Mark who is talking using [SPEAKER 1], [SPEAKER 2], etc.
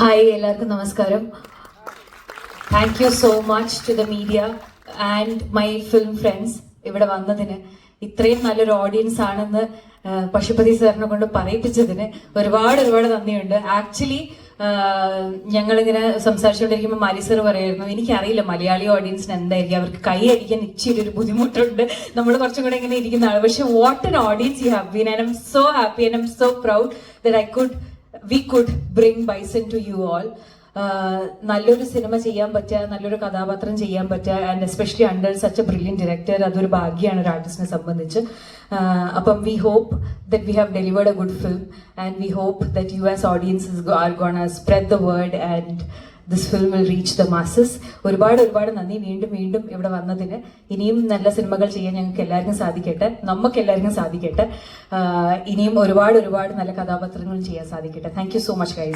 [SPEAKER 1] Hi എല്ലാവർക്കും നമസ്കാരം. Thank you so much to the media and my film friends ഇവിടെ വന്നതിന്. ഇത്രയും നല്ലൊരു ഓഡിയൻസ് ആണെന്ന് പശുപതി സാറിനെ കൊണ്ട് പറയിപ്പിച്ചതിന് ഒരുപാട് നന്ദിയുണ്ട്. ആക്ച്വലി ഞങ്ങളിങ്ങനെ സംസാരിച്ചുകൊണ്ടിരിക്കുമ്പോൾ മാലി സർ പറയായിരുന്നു, എനിക്കറിയില്ല മലയാളി ഓഡിയൻസിന് എന്തായിരിക്കും, അവർക്ക് കൈ അടിക്കാൻ ഇച്ചിരി ഒരു ബുദ്ധിമുട്ടുണ്ട്, നമ്മൾ കുറച്ചും കൂടെ ഇങ്ങനെ ഇരിക്കുന്ന ആൾ. പക്ഷെ what an audience you have been and I'm so happy and I'm so proud that we could bring Bison to you all. നല്ലൊരു സിനിമ ചെയ്യാൻ പറ്റുക, നല്ലൊരു കഥാപാത്രം ചെയ്യാൻ പറ്റുക, and especially under such a brilliant director, അതൊരു ഭാഗ്യമാണ് ഒരു ആർട്ടിസ്റ്റിനെ സംബന്ധിച്ച്. അപ്പം we hope that we have delivered a good film and we hope that you as audiences are gonna spread the word and this film will reach the masses. ഒരുപാട് നന്ദി വീണ്ടും ഇവിടെ വന്നതിന്. ഇനിയും നല്ല സിനിമകൾ ചെയ്യാൻ ഞങ്ങൾക്ക് എല്ലാവർക്കും സാധിക്കട്ടെ, നമുക്ക് എല്ലാവർക്കും സാധിക്കട്ടെ. ഇനിയും ഒരുപാട് നല്ല കഥാപാത്രങ്ങളും ചെയ്യാൻ സാധിക്കട്ടെ. Thank you so much guys.